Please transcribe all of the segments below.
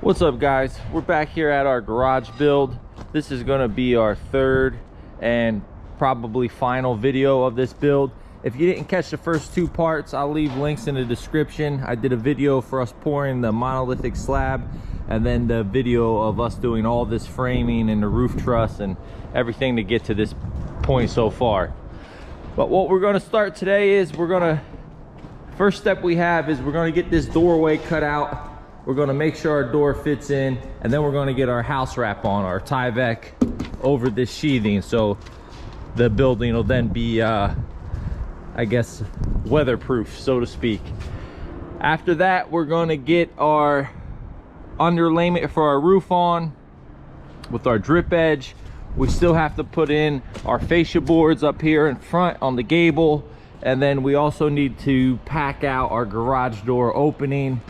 What's up, guys? We're back here at our garage build. This is going to be our third and probably final video of this build. If you didn't catch the first two parts, I'll leave links in the description. I did a video for us pouring the monolithic slab, and then the video of us doing all this framing and the roof truss and everything to get to this point so far. But what we're going to start today is first step we have is we're going to get this doorway cut out. We're going to make sure our door fits in, and then we're going to get our house wrap on, our tyvek, over this sheathing, so the building will then be I guess weatherproof, so to speak. After that, we're going to get our underlayment for our roof on with our drip edge. We still have to put in our fascia boards up here in front on the gable, and then we also need to pack out our garage door opening.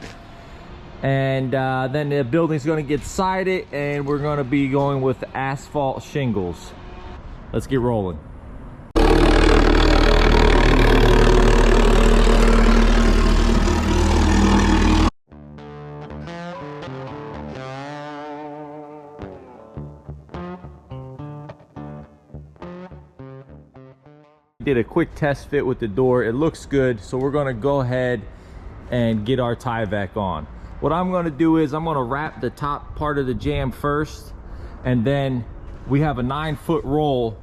And then the building's going to get sided, and we're going to be going with asphalt shingles. Let's get rolling. Did a quick test fit with the door. It looks good, so we're going to go ahead and get our tyvek on. What I'm going to do is I'm going to wrap the top part of the jamb first, and then we have a 9-foot roll.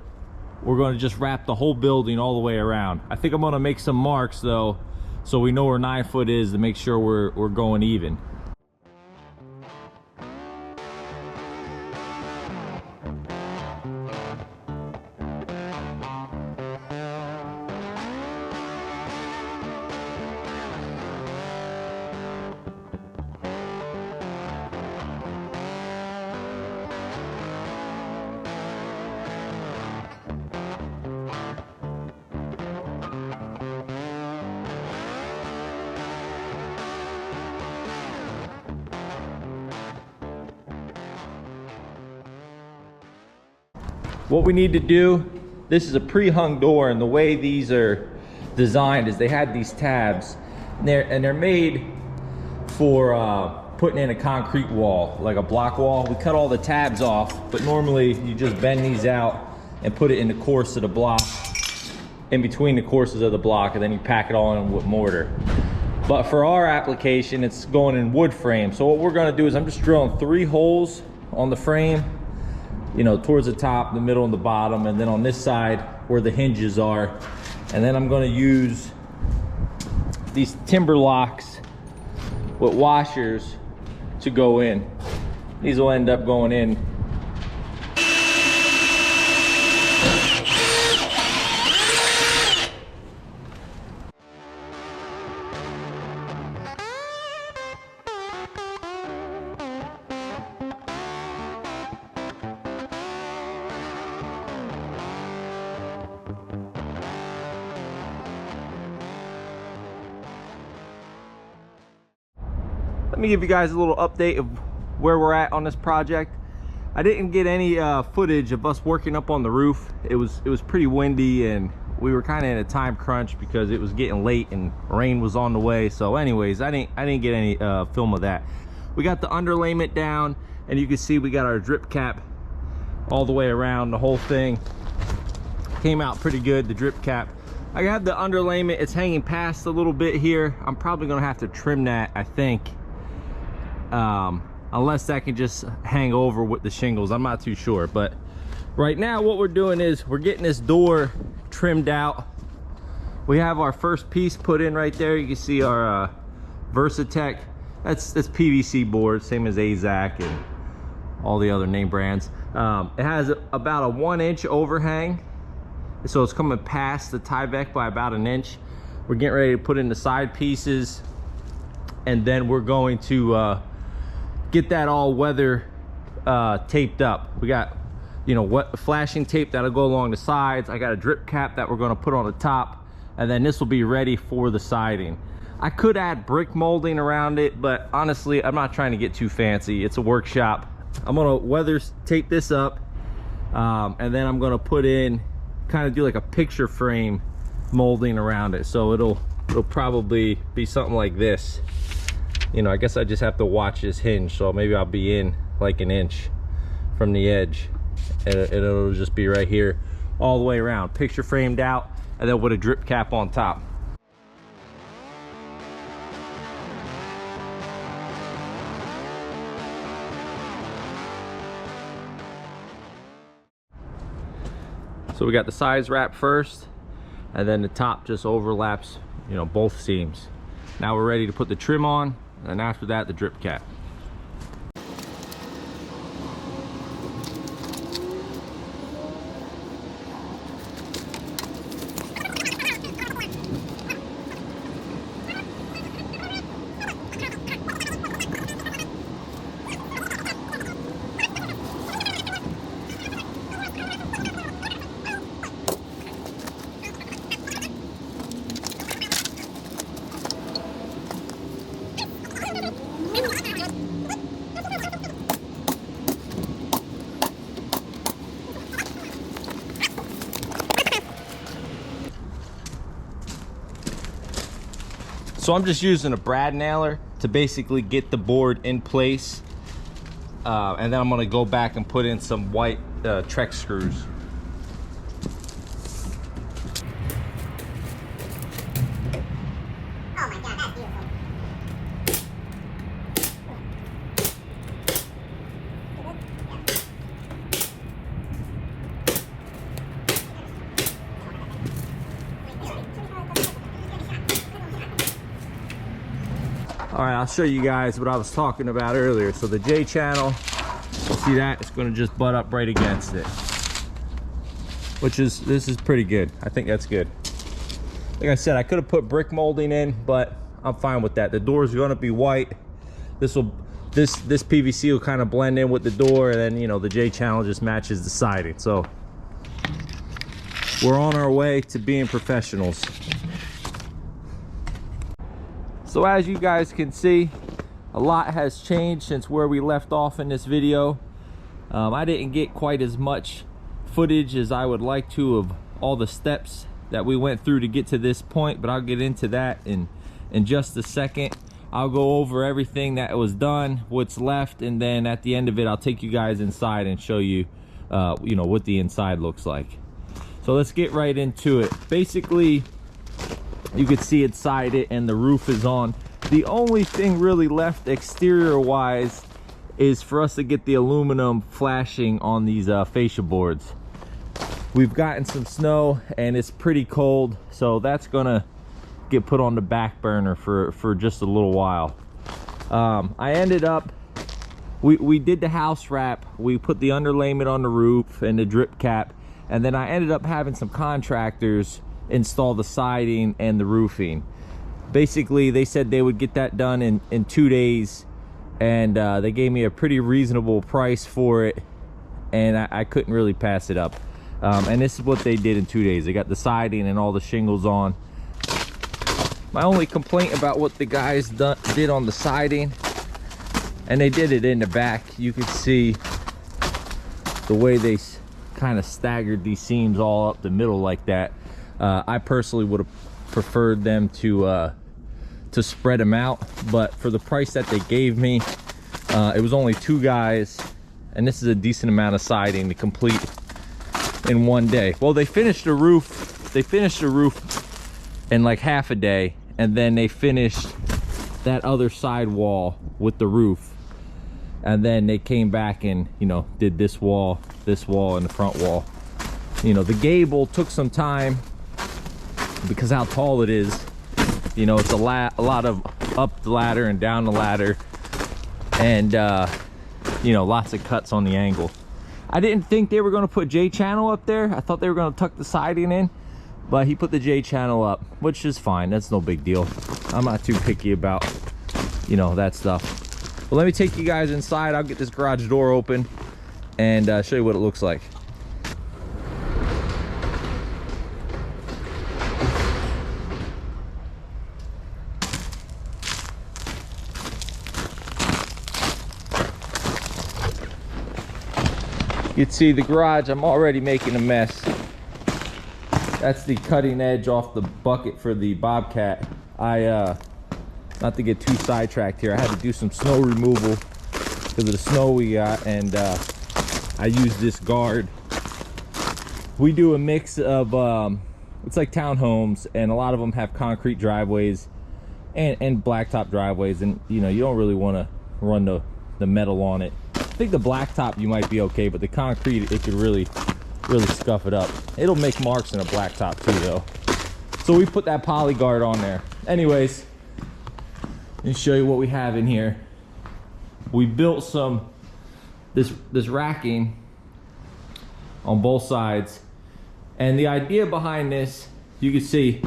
We're going to just wrap the whole building all the way around. I think I'm going to make some marks though, so we know where 9 foot is, to make sure we're going even. What we need to do, this is a pre-hung door, and the way these are designed is they had these tabs, and they're made for putting in a concrete wall, like a block wall. We cut all the tabs off, but normally you just bend these out and put it in the course of the block, in between the courses of the block, and then you pack it all in with mortar. But for our application, it's going in wood frame. So what we're going to do is I'm just drilling 3 holes on the frame, you know, towards the top, the middle, and the bottom, and then on this side where the hinges are. And then I'm going to use these timber locks with washers to go in. These will end up going in. Let me give you guys a little update of where we're at on this project. I didn't get any footage of us working up on the roof. It was pretty windy, and we were kind of in a time crunch because it was getting late and rain was on the way. So anyways, I didn't get any film of that. We got the underlayment down, and you can see we got our drip cap all the way around. The whole thing came out pretty good, the drip cap. I got the underlayment, it's hanging past a little bit here. I'm probably gonna have to trim that, I think. Unless that can just hang over with the shingles, I'm not too sure. But right now what we're doing is we're getting this door trimmed out. We have our first piece put in right there. You can see our Versatech. That's PVC board, same as AZAC and all the other name brands. It has about a 1-inch overhang, so it's coming past the tyvek by about 1 inch. We're getting ready to put in the side pieces, and then we're going to get that all weather taped up. We got, you know, what flashing tape that'll go along the sides. I got a drip cap that we're going to put on the top, and then this will be ready for the siding. I could add brick molding around it, but honestly, I'm not trying to get too fancy. It's a workshop. I'm going to weather tape this up, and then I'm going to put in, kind of do like a picture frame molding around it. So it'll probably be something like this. you know, I guess I just have to watch this hinge, so maybe I'll be in like an inch from the edge, and it'll just be right here all the way around, picture framed out, and then with a drip cap on top. So we got the sides wrap first, and then the top just overlaps, you know, both seams. Now we're ready to put the trim on, and after that the drip cap. So I'm just using a brad nailer to basically get the board in place, and then I'm going to go back and put in some white Trek screws. Oh my God, that's beautiful. All right, I'll show you guys what I was talking about earlier. So the J channel, see that? It's going to just butt up right against it, this is pretty good. I think that's good. Like I said, I could have put brick molding in, but I'm fine with that. The doors are going to be white. This PVC will kind of blend in with the door, and then, you know, the J channel just matches the siding. So we're on our way to being professionals. So as you guys can see, a lot has changed since where we left off in this video. I didn't get quite as much footage as I would like to of all the steps that we went through to get to this point, but I'll get into that in just a second. I'll go over everything that was done, what's left, and then at the end of it, I'll take you guys inside and show you, you know, what the inside looks like. So let's get right into it. Basically, you can see inside it, and the roof is on. The only thing really left exterior wise is for us to get the aluminum flashing on these fascia boards. We've gotten some snow and it's pretty cold, so that's gonna get put on the back burner for just a little while. I ended up, we did the house wrap, we put the underlayment on the roof and the drip cap, and then I ended up having some contractors install the siding and the roofing. Basically, they said they would get that done in 2 days, and they gave me a pretty reasonable price for it, and I couldn't really pass it up. And this is what they did in 2 days. They got the siding and all the shingles on. My only complaint about what the guys did on the siding, and they did it in the back, you could see the way they kind of staggered these seams all up the middle like that. I personally would have preferred them to spread them out, but for the price that they gave me, it was only 2 guys, and this is a decent amount of siding to complete in 1 day. Well, they finished the roof in like half a day, and then they finished that other side wall with the roof, and then they came back and, you know, did this wall, and the front wall. You know, the gable took some time because how tall it is. You know, it's a lot of up the ladder and down the ladder, and you know, lots of cuts on the angle. I didn't think they were going to put J channel up there. I thought they were going to tuck the siding in, but he put the J channel up, which is fine. That's no big deal. I'm not too picky about, you know, that stuff. Well, let me take you guys inside. I'll get this garage door open and show you what it looks like. You can see the garage, I'm already making a mess. That's the cutting edge off the bucket for the Bobcat. I not to get too sidetracked here, I had to do some snow removal because of the snow we got, and I used this guard. We do a mix of it's like townhomes, and a lot of them have concrete driveways and blacktop driveways, and you know, you don't really want to run the metal on it. I think the blacktop you might be okay, but the concrete, it could really scuff it up. It'll make marks in a blacktop too though. So we put that poly guard on there. Anyways, let me show you what we have in here. We built this racking on both sides, and the idea behind this, you can see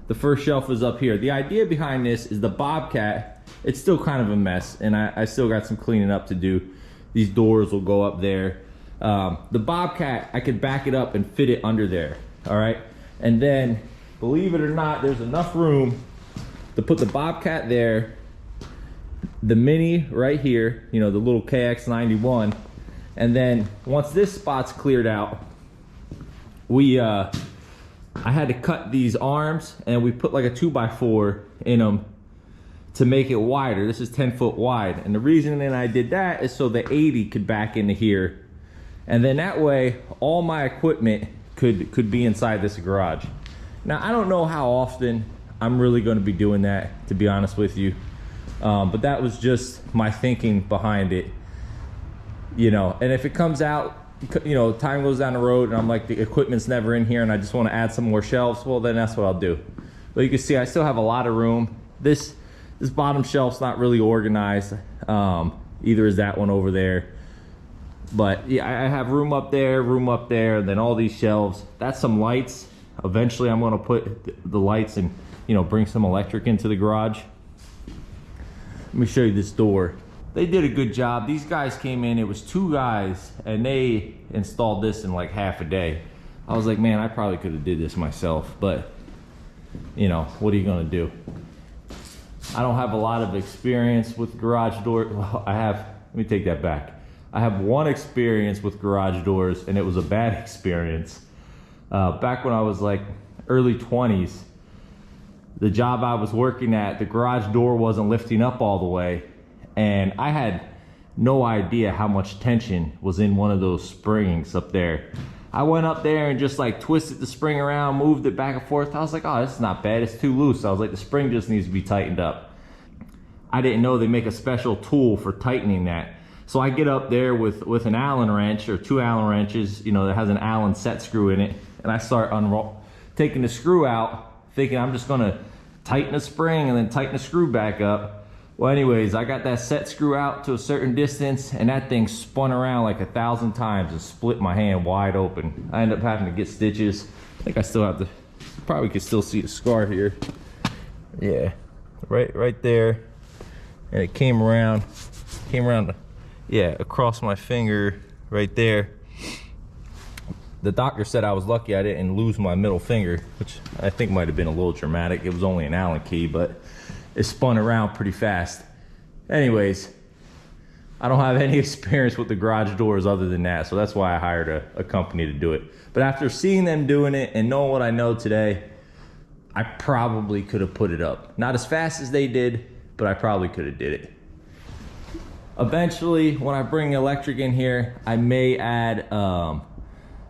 the first shelf is up here. The idea behind this is the Bobcat, it's still kind of a mess, and I still got some cleaning up to do. These doors will go up there. The Bobcat, I could back it up and fit it under there, all right? And then, believe it or not, there's enough room to put the Bobcat there, the Mini right here, you know, the little KX91, and then once this spot's cleared out, I had to cut these arms, and we put like a 2x4 in them to make it wider. This is 10 foot wide, and the reason that I did that is so the 80 could back into here, and then that way all my equipment could be inside this garage. Now I don't know how often I'm really going to be doing that, to be honest with you, but that was just my thinking behind it, you know. And if it comes out, you know, time goes down the road and I'm like, the equipment's never in here and I just want to add some more shelves, well then that's what I'll do. But you can see I still have a lot of room. This bottom shelf's not really organized, either is that one over there. But yeah, I have room up there, and then all these shelves. That's some lights. Eventually I'm going to put the lights and, you know, bring some electric into the garage. Let me show you this door. They did a good job. These guys came in, it was 2 guys, and they installed this in like half a day. I was like, man, I probably could have did this myself, but you know, what are you gonna do? I don't have a lot of experience with garage doors. Well, let me take that back. I have one experience with garage doors, and it was a bad experience. Back when I was like early 20s, the job I was working at, the garage door wasn't lifting up all the way, and I had no idea how much tension was in one of those springs up there. I went up there and just like twisted the spring around, moved it back and forth. I was like, oh, this is not bad, it's too loose. I was like, the spring just needs to be tightened up. I didn't know they make a special tool for tightening that. So I get up there with an Allen wrench, or 2 Allen wrenches, you know, that has an Allen set screw in it, and I start taking the screw out, thinking I'm just gonna tighten the spring and then tighten the screw back up. Well, anyways, I got that set screw out to a certain distance, and that thing spun around like 1,000 times and split my hand wide open. I ended up having to get stitches. I think I still have to, probably could still see the scar here. Yeah, right there. And it came around, yeah, across my finger right there. The doctor said I was lucky I didn't lose my middle finger, which I think might have been a little dramatic. It was only an Allen key, but it spun around pretty fast. Anyways, I don't have any experience with the garage doors other than that, so that's why I hired a company to do it. But after seeing them doing it and knowing what I know today, I probably could have put it up. Not as fast as they did, but I probably could have did it. Eventually, when I bring electric in here, I may add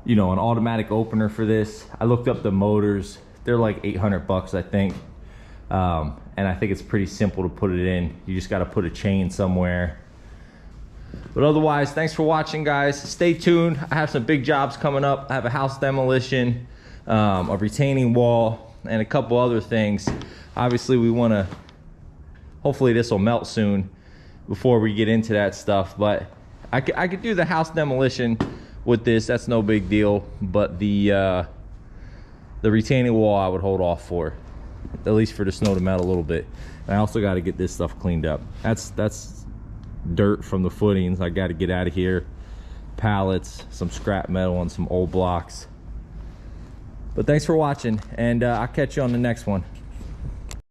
you know, an automatic opener for this. I looked up the motors. They're like 800 bucks, I think. And I think it's pretty simple to put it in. You just got to put a chain somewhere. But otherwise, thanks for watching, guys. Stay tuned. I have some big jobs coming up. I have a house demolition, a retaining wall, and a couple other things. Obviously, we want to, hopefully this will melt soon before we get into that stuff. But I could do the house demolition with this. That's no big deal. But the retaining wall I would hold off for, at least for the snow to melt a little bit. And I also got to get this stuff cleaned up. That's dirt from the footings. I got to get out of here. Pallets, some scrap metal, and some old blocks. But thanks for watching, and I'll catch you on the next one.